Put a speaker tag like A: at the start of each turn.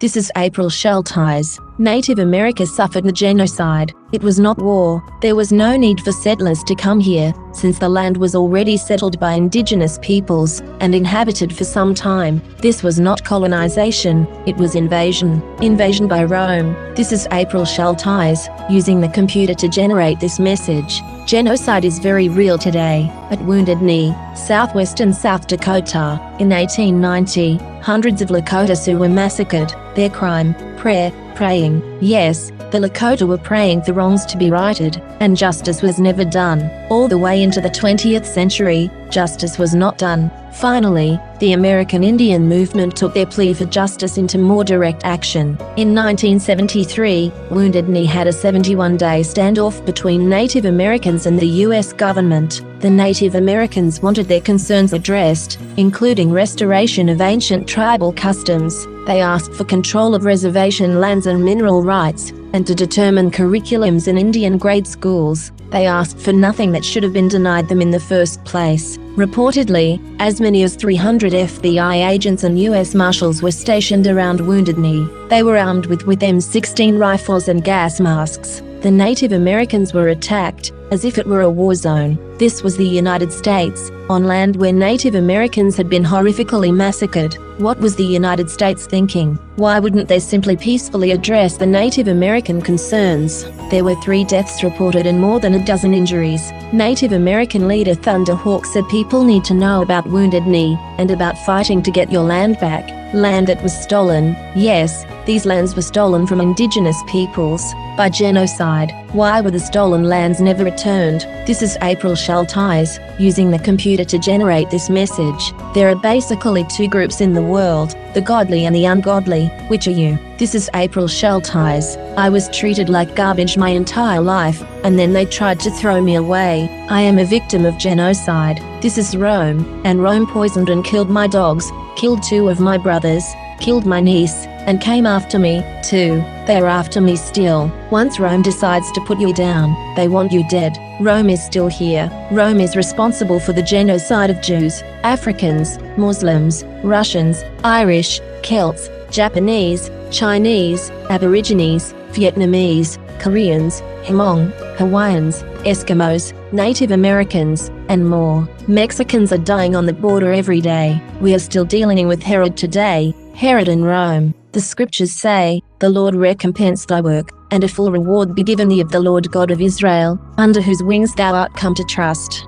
A: This is April Schulthies. Native America suffered the genocide. It was not war. There was no need for settlers to come here, since the land was already settled by indigenous peoples and inhabited for some time. This was not colonization, it was invasion. Invasion by Rome. This is April Schulthies, using the computer to generate this message. Genocide is very real today. At Wounded Knee, southwestern South Dakota, in 1890, hundreds of Lakota Sioux were massacred. Their crime? Praying. Yes, the Lakota were praying for wrongs to be righted, and justice was never done. All the way into the 20th century, justice was not done. Finally, the American Indian movement took their plea for justice into more direct action. In 1973, Wounded Knee had a 71-day standoff between Native Americans and the U.S. government. The Native Americans wanted their concerns addressed, including restoration of ancient tribal customs. They asked for control of reservation lands and mineral rights, and to determine curriculums in Indian grade schools. They asked for nothing that should have been denied them in the first place. Reportedly, as many as 300 FBI agents and U.S. Marshals were stationed around Wounded Knee. They were armed with M16 rifles and gas masks. The Native Americans were attacked, as if it were a war zone. This was the United States, on land where Native Americans had been horrifically massacred. What was the United States thinking? Why wouldn't they simply peacefully address the Native American concerns? There were 3 deaths reported and more than a dozen injuries. Native American leader Thunderhawk said people need to know about Wounded Knee, and about fighting to get your land back. Land that was stolen. Yes, these lands were stolen from indigenous peoples, by genocide. Why were the stolen lands never returned? This is April Schulthies, using the computer to generate this message. There are basically 2 groups in the world, the godly and the ungodly. Which are you? This is April Schulthies. I was treated like garbage my entire life, and then they tried to throw me away. I am a victim of genocide. This is Rome, and Rome poisoned and killed my dogs, killed 2 of my brothers, killed my niece, and came after me, too. They are after me still. Once Rome decides to put you down, they want you dead. Rome is still here. Rome is responsible for the genocide of Jews, Africans, Muslims, Russians, Irish, Celts, Japanese, Chinese, Aborigines, Vietnamese, Koreans, Hmong, Hawaiians, Eskimos, Native Americans, and more. Mexicans are dying on the border every day. We are still dealing with Herod today, Herod in Rome. The scriptures say, "The Lord recompense thy work, and a full reward be given thee of the Lord God of Israel, under whose wings thou art come to trust."